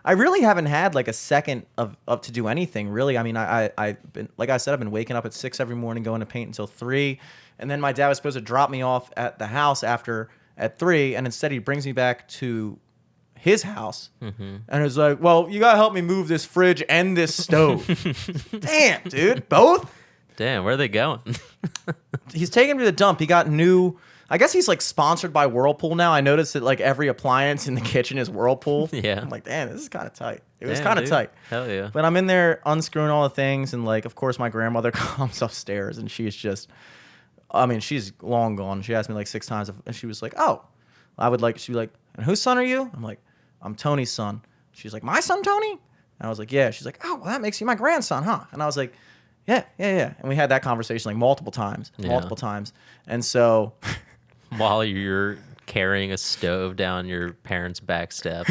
I really haven't had like a second of to do anything really. I mean, I've been, like I said, I've been waking up at 6 every morning, going to paint until 3, and then my dad was supposed to drop me off at the house at 3, and instead he brings me back to his house, and it's like, well, you gotta help me move this fridge and this stove. Damn, dude, both. Damn, where are they going? He's taking me to the dump. He got new. I guess he's like sponsored by Whirlpool now. I noticed that like every appliance in the kitchen is Whirlpool. Yeah. I'm like, damn, this is kind of tight. It was kind of tight. Hell yeah. But I'm in there unscrewing all the things, and like, of course, my grandmother comes upstairs, and she's just, I mean, she's long gone. She asked me like 6 times, and she was like, oh, she'd be like, and whose son are you? I'm like, I'm Tony's son. She's like, my son, Tony? And I was like, yeah. She's like, oh, well, that makes you my grandson, huh? And I was like, yeah. And we had that conversation like multiple times. And so... While you're carrying a stove down your parents' back steps,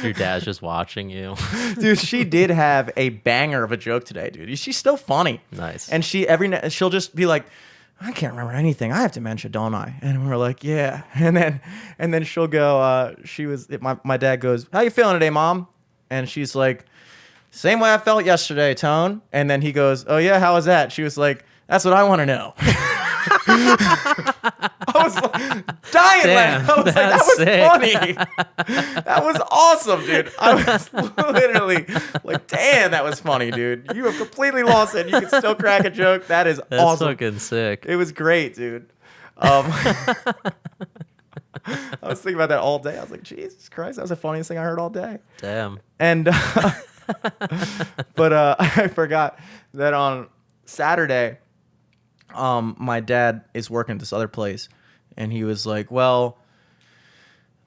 your dad's just watching you. Dude, she did have a banger of a joke today, dude. She's still funny. Nice. And she'll just be like, I can't remember anything. I have dementia, don't I? And we're like, yeah. And then she'll go, my dad goes, how you feeling today, Mom? And she's like, same way I felt yesterday, Tone. And then he goes, oh yeah, how was that? She was like, that's what I want to know. I was like, dying laughing. I was like, that was funny. That was awesome, dude. I was literally like, damn, that was funny, dude. You have completely lost it. You can still crack a joke. That is That's awesome. fucking sick. It was great, dude. I was thinking about that all day. I was like, Jesus Christ, that was the funniest thing I heard all day. Damn. And but I forgot that on Saturday, my dad is working at this other place, and he was like, well,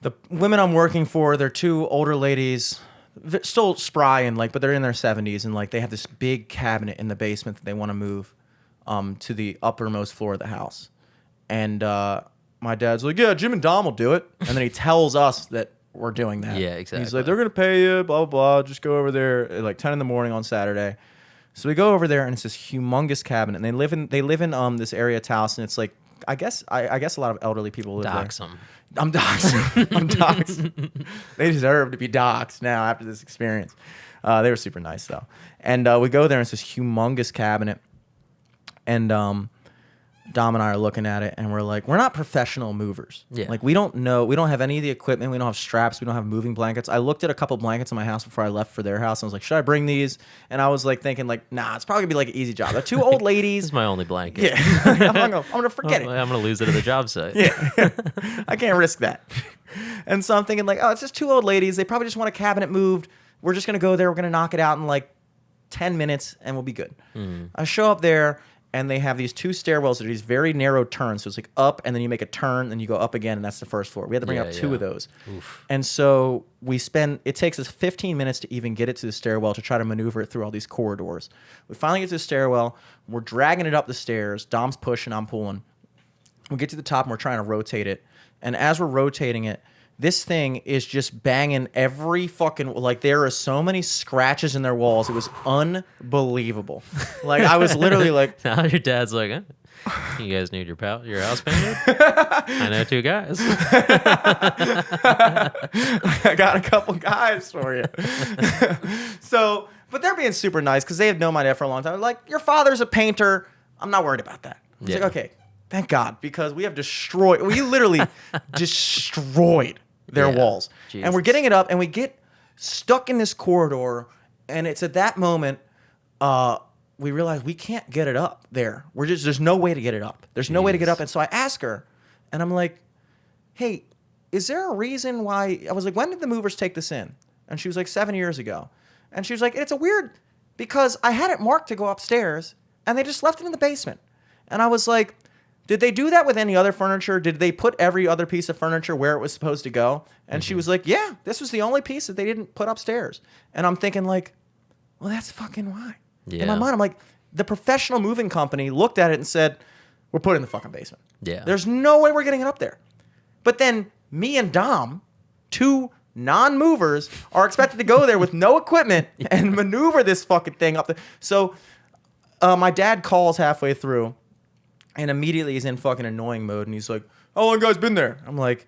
the women I'm working for, they're 2 older ladies, they're still spry and like, but they're in their 70s, and like they have this big cabinet in the basement that they want to move to the uppermost floor of the house. And my dad's like, yeah, Jim and Dom will do it. And then he tells us that we're doing that. Yeah, exactly. He's like, they're gonna pay you, blah blah blah. Just go over there at like 10 in the morning on Saturday. So we go over there, and it's this humongous cabinet. And they live in this area of Taos, and it's like, I guess a lot of elderly people live Dox there. them. I'm doxed. They deserve to be doxed now after this experience. They were super nice though. And we go there, and it's this humongous cabinet, and Dom and I are looking at it, and we're like, we're not professional movers. Yeah. Like, we don't have any of the equipment. We don't have straps. We don't have moving blankets. I looked at a couple blankets in my house before I left for their house. I was like, should I bring these? And I was like thinking like, nah, it's probably gonna be like an easy job. They're 2 old ladies. This is my only blanket. Yeah. I'm gonna forget it. I'm gonna lose it at the job site. Yeah. I can't risk that. And so I'm thinking like, oh, it's just 2 old ladies. They probably just want a cabinet moved. We're just gonna go there. We're gonna knock it out in like 10 minutes, and we'll be good. I show up there, and they have these 2 stairwells that are these very narrow turns. So it's like up, and then you make a turn, and you go up again, and that's the first floor. We had to bring up 2 of those. Oof. And so it takes us 15 minutes to even get it to the stairwell to try to maneuver it through all these corridors. We finally get to the stairwell. We're dragging it up the stairs. Dom's pushing, I'm pulling. We get to the top, and we're trying to rotate it. And as we're rotating it, this thing is just banging every fucking, like, there are so many scratches in their walls. It was unbelievable. Like, I was literally like, now your dad's like, you guys need your house painted? I know 2 guys. I got a couple guys for you. So, but they're being super nice because they have known my dad for a long time. Like, your father's a painter. I'm not worried about that. It's like, okay, thank God, because we literally destroyed their walls. Jesus. And we're getting it up, and we get stuck in this corridor, and it's at that moment we realize we can't get it up there. There's no way to get it up. There's no way to get up. And so I ask her, and I'm like, hey, is there a reason why? I was like, when did the movers take this in? And she was like, 7 years ago. And she was like, it's a weird, because I had it marked to go upstairs, and they just left it in the basement. And I was like, did they do that with any other furniture? Did they put every other piece of furniture where it was supposed to go? And she was like, yeah, this was the only piece that they didn't put upstairs. And I'm thinking like, well, that's fucking why. Yeah. In my mind, I'm like, the professional moving company looked at it and said, we're putting it in the fucking basement. Yeah. There's no way we're getting it up there. But then me and Dom, 2 non-movers, are expected to go there with no equipment and maneuver this fucking thing up there. So my dad calls halfway through, and immediately he's in fucking annoying mode, and he's like, how long you guys been there? I'm like,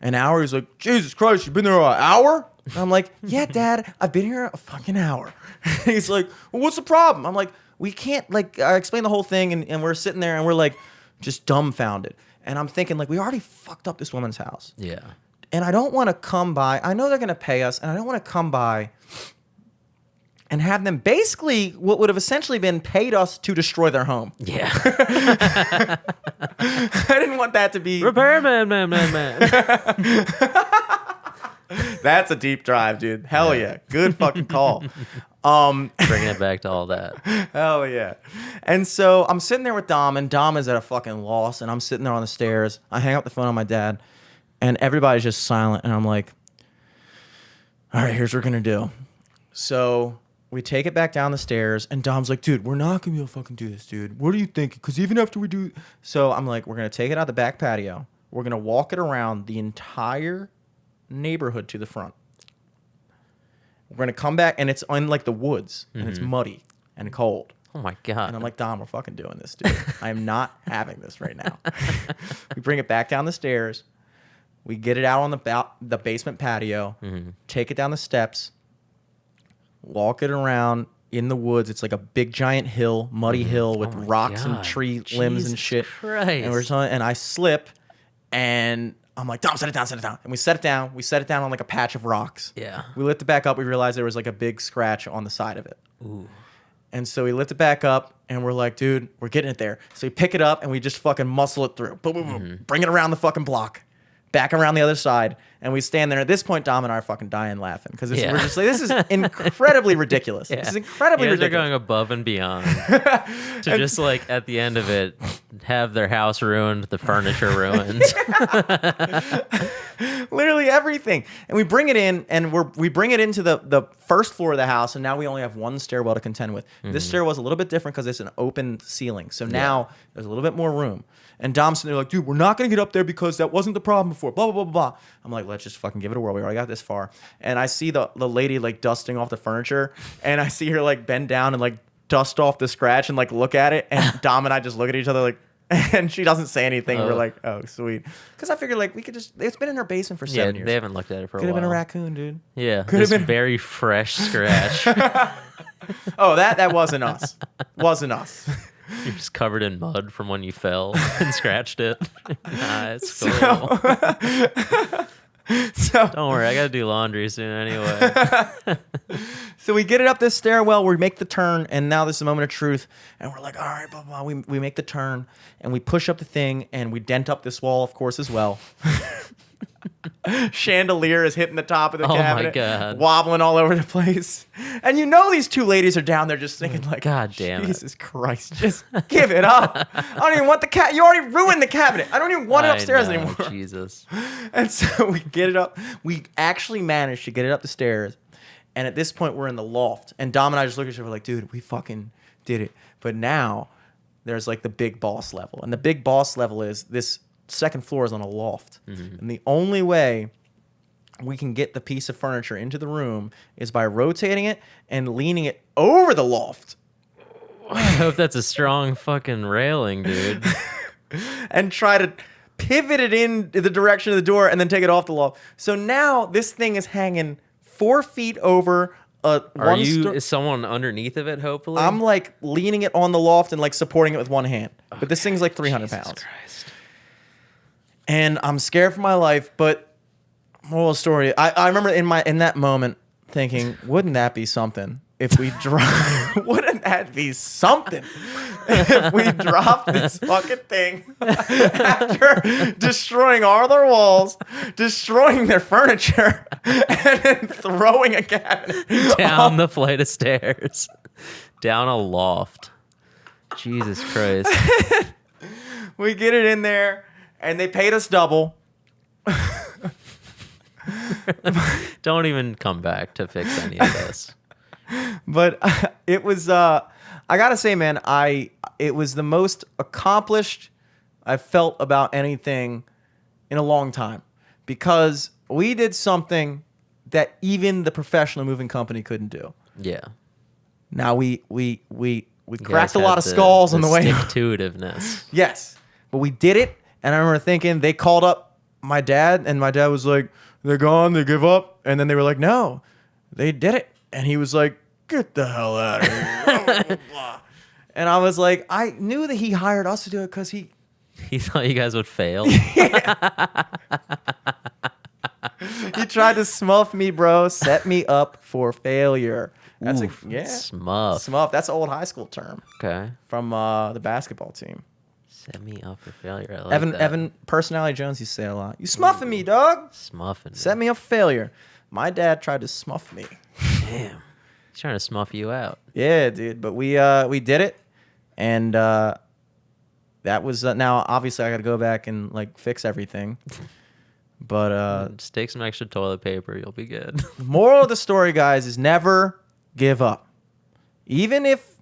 an hour? He's like, Jesus Christ, you've been there an hour? And I'm like, yeah, Dad, I've been here a fucking hour. He's like, well, what's the problem? I'm like, we can't, like, I explained the whole thing, and we're sitting there, and we're like, just dumbfounded. And I'm thinking, like, we already fucked up this woman's house. Yeah. And I don't want to come by. I know they're going to pay us, and I don't want to come by and have them basically what would have essentially been paid us to destroy their home. Yeah. I didn't want that to be... Repairman, man. That's a deep drive, dude. Hell yeah. Good fucking call. Bringing it back to all that. Hell yeah. And so I'm sitting there with Dom, and Dom is at a fucking loss, and I'm sitting there on the stairs. I hang up the phone on my dad, and everybody's just silent, and I'm like, all right, here's what we're going to do. So we take it back down the stairs, and Dom's like, dude, we're not going to be able to fucking do this, dude. What are you thinking? Because even after we do... So I'm like, we're going to take it out the back patio. We're going to walk it around the entire neighborhood to the front. We're going to come back, and it's in, like, the woods, and it's muddy and cold. Oh, my God. And I'm like, Dom, we're fucking doing this, dude. I am not having this right now. We bring it back down the stairs. We get it out on the basement patio, take it down the steps, walk it around in the woods. It's like a big giant hill, muddy hill with rocks and tree limbs and shit. Christ. And I slip, and I'm like, Dom, set it down. And we set it down. We set it down on like a patch of rocks. Yeah. We lift it back up. We realized there was like a big scratch on the side of it. Ooh. And so we lift it back up, and we're like, dude, we're getting it there. So we pick it up, and we just fucking muscle it through. Boom, boom, boom. Bring it around the fucking block. Back around the other side, and we stand there. At this point, Dom and I are fucking dying laughing because we're just like, this is incredibly ridiculous. Yeah. This is incredibly ridiculous. They're going above and beyond to just like at the end of it, have their house ruined, the furniture ruined. Literally everything. And we bring it in, and we bring it into the first floor of the house, and now we only have one stairwell to contend with. This stairwell is a little bit different because it's an open ceiling. So now there's a little bit more room. And Dom's sitting there like, dude, we're not going to get up there because that wasn't the problem before. Blah, blah, blah, blah, blah. I'm like, let's just fucking give it a whirl. We already got this far. And I see the lady like dusting off the furniture. And I see her like bend down and like dust off the scratch and like look at it. And Dom and I just look at each other like, and she doesn't say anything. We're like, oh, sweet. Because I figured like we could just, it's been in her basement for 7 years. They haven't looked at it for a while. Could have been a raccoon, dude. Yeah. Could have been very fresh scratch. Oh, that wasn't us. Wasn't us. You're just covered in mud from when you fell and scratched it. Nice. Cool. So don't worry, I gotta do laundry soon anyway. So we get it up this stairwell, we make the turn, and now this is a moment of truth, and we're like, all right, blah, blah. We make the turn, and we push up the thing, and we dent up this wall, of course, as well. Chandelier is hitting the top of the cabinet, my God. wobbling all over the place. And you know these two ladies are down there just thinking like, God damn it. Jesus Christ, just give it up. I don't even want the cat. You already ruined the cabinet. I don't even want it upstairs anymore. Jesus. And so we get it up. We actually managed to get it up the stairs. And at this point, we're in the loft. And Dom and I just look at each other like, dude, we fucking did it. But now there's like the big boss level. And the big boss level is this second floor is on a loft. And the only way we can get the piece of furniture into the room is by rotating it and leaning it over the loft. I hope that's a strong fucking railing, dude. And try to pivot it in the direction of the door and then take it off the loft. So now this thing is hanging 4 feet over Is someone underneath of it, hopefully? I'm like leaning it on the loft and like supporting it with one hand. But this thing's like 300 pounds. Christ. And I'm scared for my life, but moral of the story, I remember in that moment thinking, wouldn't that be something if we drop wouldn't that be something if we dropped this fucking thing after destroying all their walls, destroying their furniture, and then throwing a cabinet down the flight of stairs, down a loft. Jesus Christ. We get it in there, and they paid us double. Don't even come back to fix any of this. But it was, I gotta say, man, it was the most accomplished I've felt about anything in a long time, because we did something that even the professional moving company couldn't do. Yeah. Now we cracked a lot of skulls on the way. Stick-to-itiveness. Yes, but we did it, and I remember thinking they called up my dad was like, they're gone, they give up. And then they were like, no, they did it. And he was like, get the hell out of here. Blah, blah, blah, blah. And I was like, I knew that he hired us to do it because he thought you guys would fail. He tried to smuff me, bro. Set me up for failure. That's Smuff. Smuff. That's an old high school term. Okay. From the basketball team. Set me up for failure. I like that. Evan Personality Jones used to say a lot. You smuffing me, dog. Smuffing. Set me up for failure. My dad tried to smuff me. Damn. He's trying to smuff you out. Yeah, dude. But we did it, and that was now. Obviously, I got to go back and like fix everything. But just take some extra toilet paper. You'll be good. the moral of the story, guys, is never give up. Even if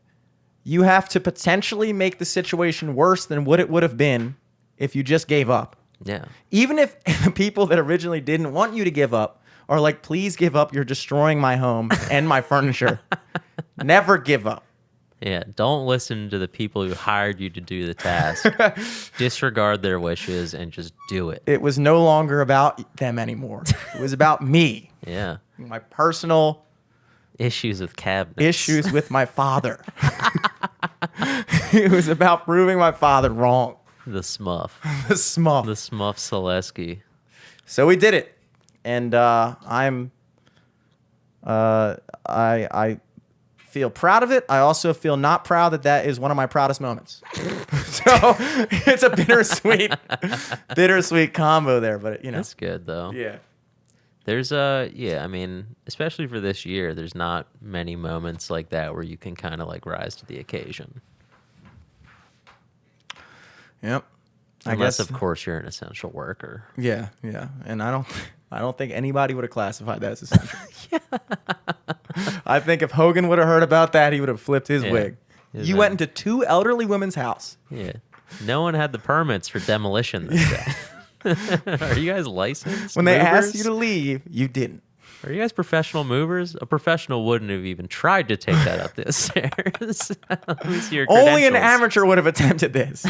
you have to potentially make the situation worse than what it would have been if you just gave up. Yeah. Even if the people that originally didn't want you to give up are like, please give up, you're destroying my home and my furniture. Never give up. Yeah. Don't listen to the people who hired you to do the task. Disregard their wishes and just do it. It was no longer about them anymore. It was about me. Yeah. My personal Issues with cabinets. issues with my father. It was about proving my father wrong. The Smuff. The smuff. The Smuff Selesky. So we did it, and I feel proud of it. I also feel not proud that is one of my proudest moments. So it's a bittersweet combo there. But you know, That's good though. yeah. There's I mean, especially for this year, there's not many moments like that where you can kind of like rise to the occasion. Yep. Unless, of course, you're an essential worker. Yeah, yeah. And I don't think anybody would have classified that as essential. I think if Hogan would have heard about that, he would have flipped his wig. You went into 2 elderly women's house. Yeah. No one had the permits for demolition this day. Are you guys licensed? When they movers? asked you to leave, you didn't. Are you guys professional movers? A professional wouldn't have even tried to take that up the stairs. Let me see your Only an credentials. amateur would have attempted this.